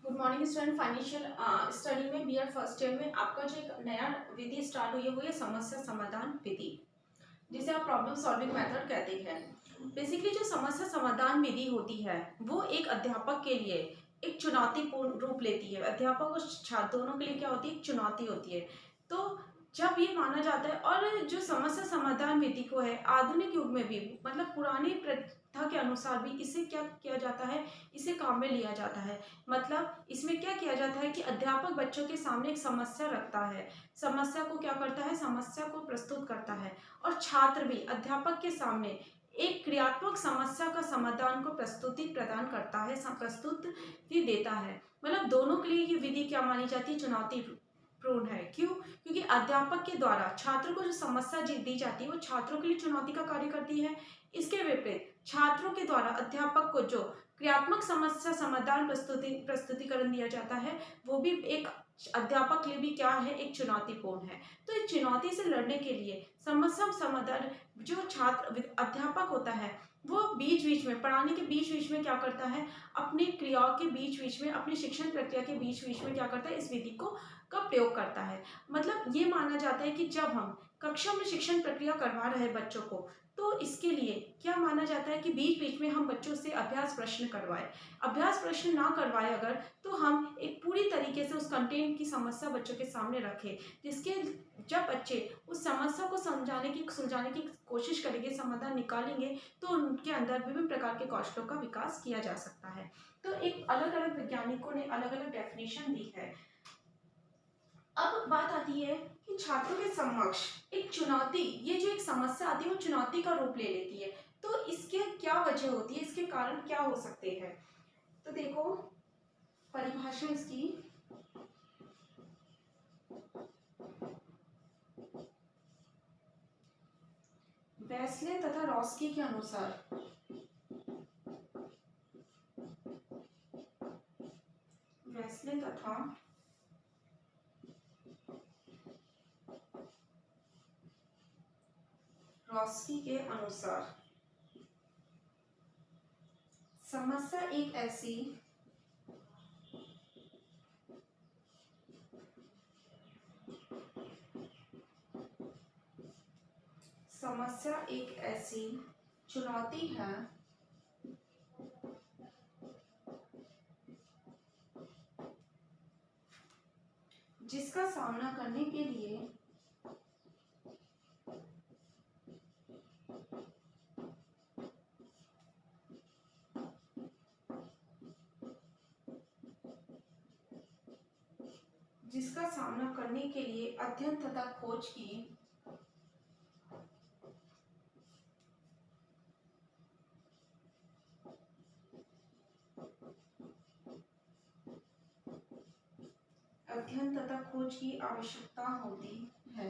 Good morning student. Financial study में BEd first year में आपका जो एक नया विधि स्टार्ट हुई है वो ये समस्या समाधान विधि, जिसे आप प्रॉब्लम सॉल्विंग मेथड कहते हैं। बेसिकली जो समस्या समाधान विधि होती है वो एक अध्यापक के लिए एक चुनौतीपूर्ण रूप लेती है। अध्यापक और छात्र दोनों के लिए क्या होती है, एक चुनौती होती है। तो जब ये माना जाता है, और जो समस्या समाधान विधि को है आधुनिक युग में भी, मतलब पुरानी प्रथा के अनुसार भी इसे क्या किया जाता है, इसे काम में लिया जाता है। मतलब इसमें क्या किया जाता है कि अध्यापक बच्चों के सामने एक समस्या रखता है, समस्या को क्या करता है, समस्या को प्रस्तुत करता है, और छात्र भी अध्यापक के सामने एक क्रियात्मक समस्या का समाधान को प्रस्तुति प्रदान करता है, प्रस्तुति देता है। मतलब दोनों के लिए ये विधि क्या मानी जाती है, चुनौतीपूर्ण है। क्यों? क्योंकि अध्यापक के द्वारा छात्र को जो समस्या दी जाती है वो छात्रों के लिए चुनौती का कार्य करती है। इसके विपरीत छात्रों के द्वारा अध्यापक को जो क्रियात्मक समस्या समाधान प्रस्तुतिकरण दिया जाता है वो भी एक अध्यापक के लिए भी क्या है, एक चुनौतीपूर्ण है। तो इस चुनौती से लड़ने के लिए समस्या समाधान जो छात्र अध्यापक होता है वो बीच बीच में, पढ़ाने के बीच बीच में क्या करता है, अपनी क्रियाओं के बीच बीच में, अपनी शिक्षण प्रक्रिया के बीच बीच में क्या करता है, इस विधि को का प्रयोग करता है। मतलब ये माना जाता है कि जब हम कक्षा में शिक्षण प्रक्रिया करवा रहे हैं बच्चों को, तो इसके लिए क्या माना जाता है कि बीच बीच में हम बच्चों से अभ्यास प्रश्न करवाएं। अभ्यास प्रश्न ना करवाए अगर, तो हम एक पूरी तरीके से उस कंटेंट की समस्या बच्चों के सामने रखें, जिसके जब बच्चे उस समस्या को सुलझाने की कोशिश करेंगे, समाधान निकालेंगे, तो उनके अंदर विभिन्न प्रकार के कौशलों का विकास किया जा सकता है। तो एक अलग अलग वैज्ञानिकों ने अलग अलग डेफिनेशन दी है। अब बात आती है कि छात्रों के समक्ष एक चुनौती, ये जो एक समस्या आती है वो चुनौती का रूप ले लेती है। तो इसके क्या वजह होती है, इसके कारण क्या हो सकते हैं? तो देखो परिभाषा इसकी, वेस्ले तथा रॉस्की के अनुसार वेस्ले तथा रॉस्की के अनुसार समस्या एक ऐसी चुनौती है जिसका सामना करने के लिए अध्ययन तथा खोज की आवश्यकता होती है।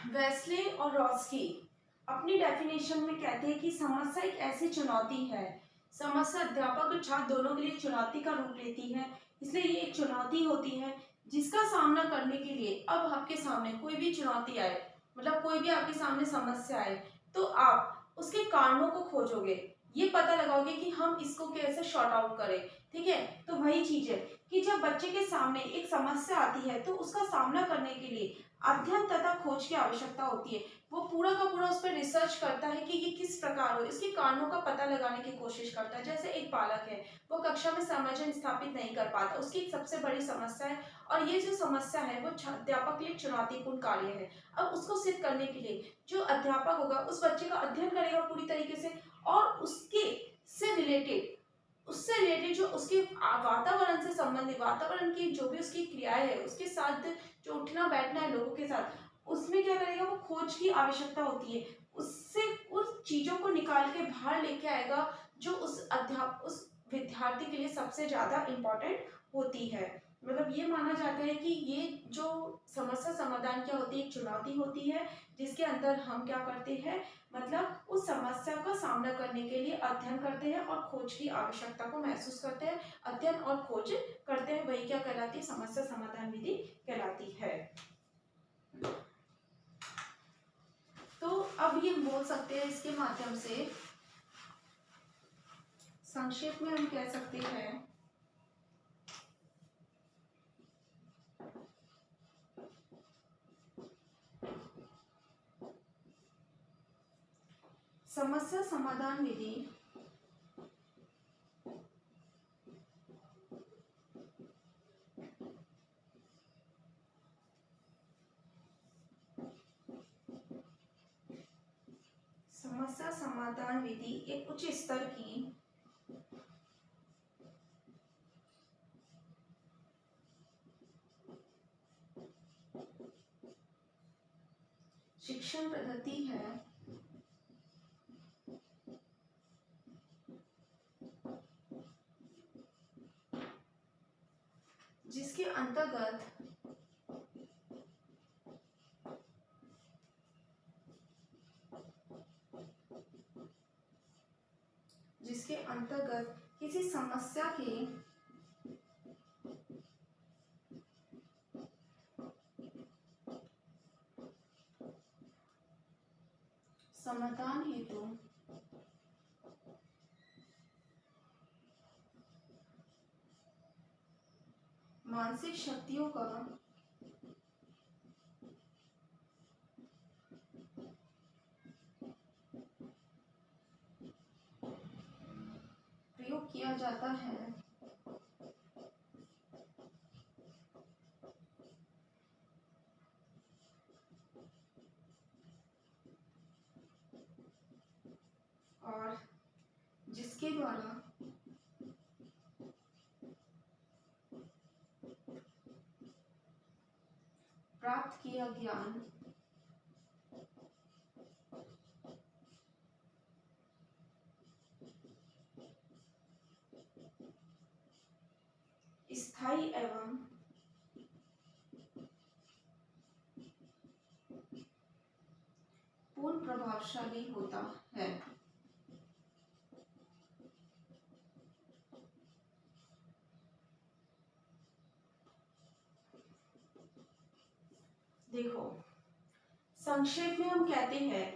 वेस्ले और रॉस्की अपनी डेफिनेशन में कहते हैं कि समस्या एक ऐसी चुनौती है, समस्या अध्यापक और छात्र दोनों के लिए चुनौती का रूप लेती है, इसलिए ये एक चुनौती होती है जिसका सामना करने के लिए अब आपके सामने कोई भी चुनौती आए, मतलब कोई भी आपके सामने समस्या आए, तो आप उसके कारणों को खोजोगे, ये पता लगाओगे कि हम इसको कैसे शॉर्ट आउट करें। ठीक है, तो वही चीज है कि जब बच्चे के सामने एक समस्या आती है तो उसका सामना करने के लिए अध्ययन तथा खोज की आवश्यकता होती है। वो पूरा का पूरा उस पर रिसर्च करता है कि ये किस प्रकार हो, इसके कारणों का पता लगाने की कोशिश करता है। जैसे एक बालक है, वो कक्षा में समझन स्थापित नहीं कर पाता, उसकी एक सबसे बड़ी समस्या है, और ये जो समस्या है वो अध्यापक के लिए चुनौतीपूर्ण कार्य है। अब उसको सिद्ध करने के लिए जो अध्यापक होगा उस बच्चे का अध्ययन करेगा पूरी तरीके से, और उससे रिलेटेड जो उसके वातावरण से संबंधित, वातावरण की जो भी उसकी क्रियाएं है, उसके साथ जो उठना बैठना है लोगों के साथ, उसमें क्या करेगा, वो खोज की आवश्यकता होती है, उससे उस चीजों को निकाल के बाहर लेके आएगा जो उस विद्यार्थी के लिए सबसे ज्यादा इम्पोर्टेंट होती है। मतलब ये माना जाता है कि ये जो समस्या समाधान क्या होती है, एक चुनौती होती है जिसके अंदर हम क्या करते हैं, मतलब उस समस्या का सामना करने के लिए अध्ययन करते हैं और खोज की आवश्यकता को महसूस करते हैं, अध्ययन और खोज करते हैं, वही क्या कहलाती है, समस्या समाधान विधि कहलाती है। तो बोल सकते हैं इसके माध्यम से, संक्षेप में हम कह सकते हैं समस्या समाधान विधि समस्या समाधान विधि एक उच्च स्तर की शिक्षण पद्धति है जिसके अंतर्गत किसी समस्या के समाधान हेतु मानसिक शक्तियों का प्रयोग किया जाता है, और जिसके द्वारा प्राप्त किया ज्ञान स्थायी एवं पूर्ण प्रभावशाली होता है। देखो, संक्षेप में हम कहते हैं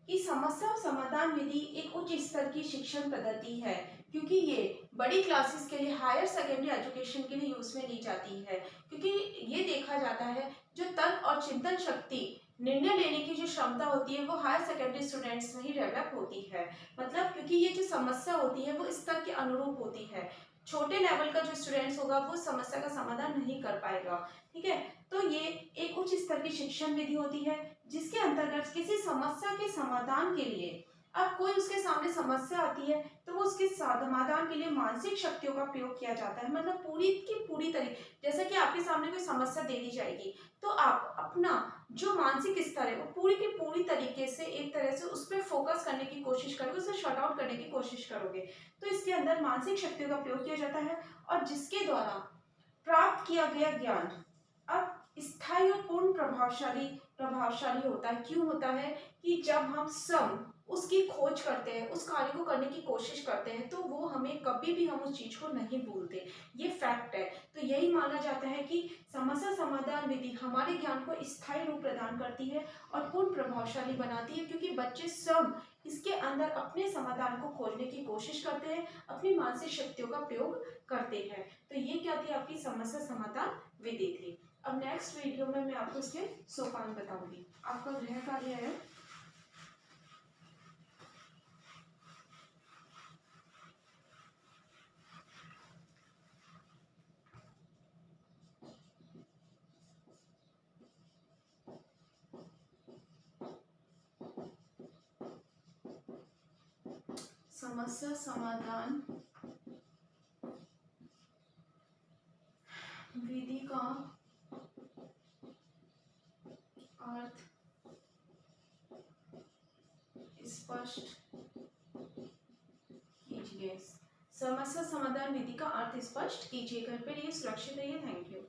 कि समस्या समाधान विधि एक उच्च स्तर की शिक्षण पद्धति है, क्योंकि ये बड़ी क्लासेस के लिए, हायर सेकेंडरी एजुकेशन के लिए यूज में ली जाती है, क्योंकि ये देखा जाता है जो तर्क और चिंतन शक्ति, निर्णय लेने की जो क्षमता होती है वो हायर सेकेंडरी स्टूडेंट्स में ही डेवलप होती है। मतलब क्योंकि ये जो समस्या होती है वो स्तर के अनुरूप होती है, छोटे लेवल का जो स्टूडेंट्स होगा वो समस्या का समाधान नहीं कर पाएगा। ठीक है, तो ये एक उच्च स्तर की शिक्षण विधि होती है जिसके अंतर्गत किसी समस्या के समाधान के लिए, अब कोई उसके सामने समस्या आती है तो वो उसके समाधान के लिए मानसिक शक्तियों का प्रयोग किया जाता है। मतलब पूरी की पूरी तरीके, जैसे कि आपके सामने कोई समस्या दे दी जाएगी तो आप अपना जो मानसिक स्तर है वो पूरी की पूरी तरीके से एक तरह से उस पर फोकस करने की कोशिश करोगे, उसे शॉर्ट आउट करने की कोशिश करोगे। तो इसके अंदर मानसिक शक्तियों का प्रयोग किया जाता है और जिसके द्वारा प्राप्त किया गया ज्ञान अब स्थायी और पूर्ण प्रभावशाली होता है। क्यों होता है कि जब हम स्वयं उसकी खोज करते हैं, उस कार्य को करने की कोशिश करते हैं, तो वो हमें कभी भी, हम उस चीज को नहीं भूलते, ये फैक्ट है। तो यही माना जाता है कि समस्या समाधान विधि हमारे ज्ञान को स्थायी रूप प्रदान करती है और पूर्ण प्रभावशाली बनाती है, क्योंकि बच्चे स्वयं इसके अंदर अपने समाधान को खोजने की कोशिश करते हैं, अपनी मानसिक शक्तियों का प्रयोग करते हैं। तो ये क्या थी, आपकी समस्या समाधान विधि थी। अब नेक्स्ट वीडियो में मैं आपको इसके सोपान बताऊंगी। आपका गृह कार्य है समस्या समाधान विधि का अर्थ स्पष्ट कीजिए। समस्या समाधान विधि का अर्थ स्पष्ट कीजिए। घर पे रहिए, सुरक्षित रहिए। Thank you.